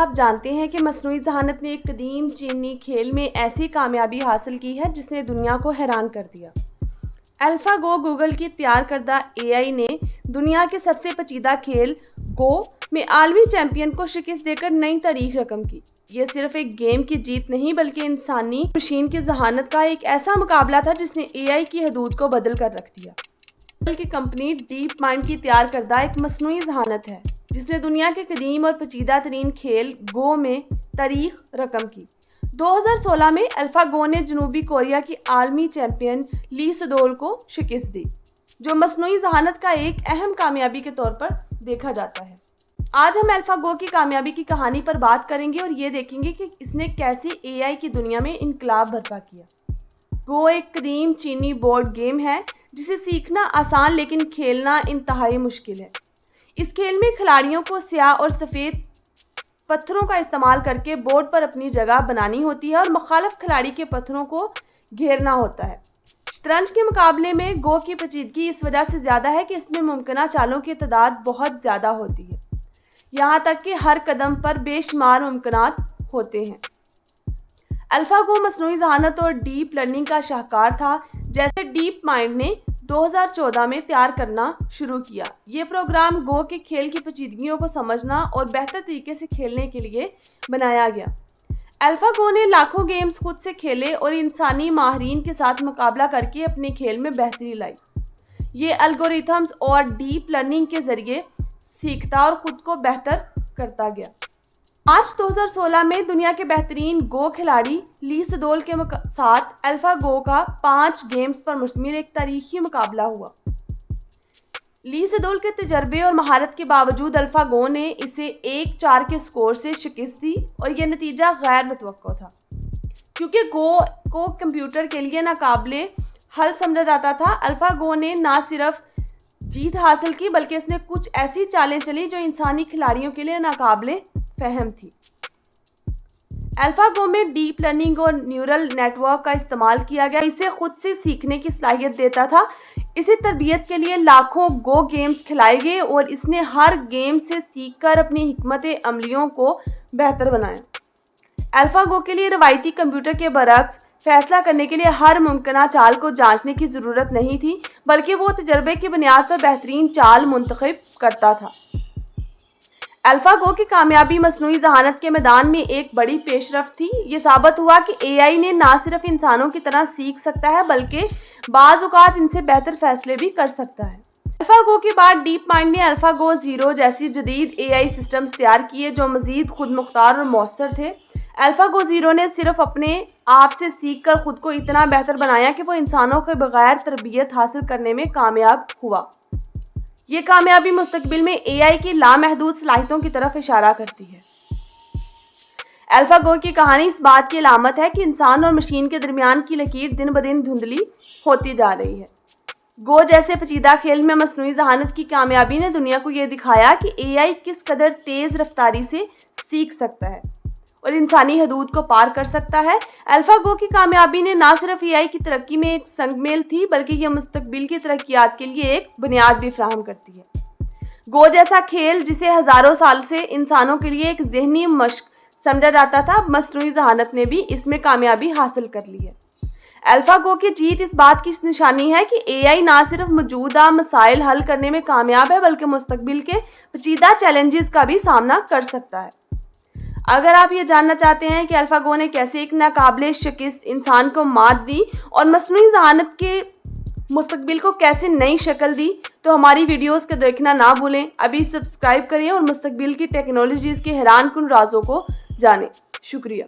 کیا آپ جانتے ہیں کہ مصنوعی ذہانت نے ایک قدیم چینی کھیل میں ایسی کامیابی حاصل کی ہے جس نے دنیا کو حیران کر دیا۔ الفا گو گوگل کی تیار کردہ AI نے دنیا کے سب سے پیچیدہ کھیل گو میں عالمی چیمپئن کو شکست دے کر نئی تاریخ رقم کی۔ یہ صرف ایک گیم کی جیت نہیں بلکہ انسانی مشین کی ذہانت کا ایک ایسا مقابلہ تھا جس نے AI کی حدود کو بدل کر رکھ دیا۔ گوگل کی کمپنی ڈیپ مائنڈ کی تیار کردہ ایک مصنوعی ذہانت ہے جس نے دنیا کے قدیم اور پیچیدہ ترین کھیل گو میں تاریخ رقم کی۔ 2016 میں الفا گو نے جنوبی کوریا کی عالمی چیمپئن لی سیڈول کو شکست دی، جو مصنوعی ذہانت کا ایک اہم کامیابی کے طور پر دیکھا جاتا ہے۔ آج ہم الفا گو کی کامیابی کی کہانی پر بات کریں گے اور یہ دیکھیں گے کہ اس نے کیسے AI کی دنیا میں انقلاب برپا کیا۔ گو ایک قدیم چینی بورڈ گیم ہے جسے سیکھنا آسان لیکن کھیلنا انتہائی مشکل ہے۔ اس کھیل میں کھلاڑیوں کو سیاہ اور سفید پتھروں کا استعمال کر کے بورڈ پر اپنی جگہ بنانی ہوتی ہے اور مخالف کھلاڑی کے پتھروں کو گھیرنا ہوتا ہے۔ شطرنج کے مقابلے میں گو کی پیچیدگی اس وجہ سے زیادہ ہے کہ اس میں ممکنہ چالوں کی تعداد بہت زیادہ ہوتی ہے، یہاں تک کہ ہر قدم پر بے شمار ممکنات ہوتے ہیں۔ الفا گو مصنوعی ذہانت اور ڈیپ لرننگ کا شاہکار تھا، جیسے ڈیپ مائنڈ نے 2014 میں تیار کرنا شروع کیا۔ یہ پروگرام گو کے کھیل کی پیچیدگیوں کو سمجھنا اور بہتر طریقے سے کھیلنے کے لیے بنایا گیا۔ الفا گو نے لاکھوں گیمز خود سے کھیلے اور انسانی ماہرین کے ساتھ مقابلہ کر کے اپنے کھیل میں بہتری لائی۔ یہ الگوریتھمز اور ڈیپ لرننگ کے ذریعے سیکھتا اور خود کو بہتر کرتا گیا۔ مارچ 2016 میں دنیا کے بہترین گو کھلاڑی لی سیڈول کے ساتھ الفا گو کا 5 گیمز پر مشتمل ایک تاریخی مقابلہ ہوا۔ لی سیڈول کے تجربے اور مہارت کے باوجود الفا گو نے اسے 1-4 کے سکور سے شکست دی اور یہ نتیجہ غیر متوقع تھا، کیونکہ گو کو کمپیوٹر کے لیے ناقابل حل سمجھا جاتا تھا۔ الفا گو نے نہ صرف جیت حاصل کی بلکہ اس نے کچھ ایسی چالیں چلی جو انسانی کھلاڑیوں کے لیے ناقابل فہم تھی۔ الفا گو میں ڈیپ لرننگ اور نیورل نیٹ ورک کا استعمال کیا گیا، اسے خود سے سیکھنے کی صلاحیت دیتا تھا۔ اسے تربیت کے لیے لاکھوں گو گیمز کھلائے گئے اور اس نے ہر گیم سے سیکھ کر اپنی حکمت عملیوں کو بہتر بنایا۔ الفا گو کے لیے روایتی کمپیوٹر کے برعکس فیصلہ کرنے کے لیے ہر ممکنہ چال کو جانچنے کی ضرورت نہیں تھی، بلکہ وہ تجربے کی بنیاد پر بہترین چال منتخب کرتا تھا۔ الفا گو کی کامیابی مصنوعی ذہانت کے میدان میں ایک بڑی پیش رفت تھی۔ یہ ثابت ہوا کہ AI نے نہ صرف انسانوں کی طرح سیکھ سکتا ہے بلکہ بعض اوقات ان سے بہتر فیصلے بھی کر سکتا ہے۔ الفا گو کے بعد ڈیپ مائنڈ نے الفا گو زیرو جیسی جدید AI سسٹمز تیار کیے جو مزید خود مختار اور مؤثر تھے۔ الفا گو زیرو نے صرف اپنے آپ سے سیکھ کر خود کو اتنا بہتر بنایا کہ وہ انسانوں کے بغیر تربیت حاصل کرنے میں کامیاب ہوا۔ یہ کامیابی مستقبل میں AI کی لامحدود صلاحیتوں کی طرف اشارہ کرتی ہے۔ الفا گو کی کہانی اس بات کی علامت ہے کہ انسان اور مشین کے درمیان کی لکیر دن بدن دھندلی ہوتی جا رہی ہے۔ گو جیسے پیچیدہ کھیل میں مصنوعی ذہانت کی کامیابی نے دنیا کو یہ دکھایا کہ AI کس قدر تیز رفتاری سے سیکھ سکتا ہے اور انسانی حدود کو پار کر سکتا ہے۔ الفا گو کی کامیابی نے نہ صرف AI کی ترقی میں ایک سنگ میل تھی بلکہ یہ مستقبل کی ترقیات کے لیے ایک بنیاد بھی فراہم کرتی ہے۔ گو جیسا کھیل جسے ہزاروں سال سے انسانوں کے لیے ایک ذہنی مشق سمجھا جاتا تھا، مصنوعی ذہانت نے بھی اس میں کامیابی حاصل کر لی ہے۔ الفا گو کی جیت اس بات کی نشانی ہے کہ AI نہ صرف موجودہ مسائل حل کرنے میں کامیاب ہے بلکہ مستقبل کے پیچیدہ چیلنجز کا بھی سامنا کر سکتا ہے۔ اگر آپ یہ جاننا چاہتے ہیں کہ الفا گو نے کیسے ایک ناقابل شکست انسان کو مات دی اور مصنوعی ذہانت کے مستقبل کو کیسے نئی شکل دی، تو ہماری ویڈیوز کو دیکھنا نہ بھولیں۔ ابھی سبسکرائب کریں اور مستقبل کی ٹیکنالوجیز کے حیران کن رازوں کو جانیں۔ شکریہ۔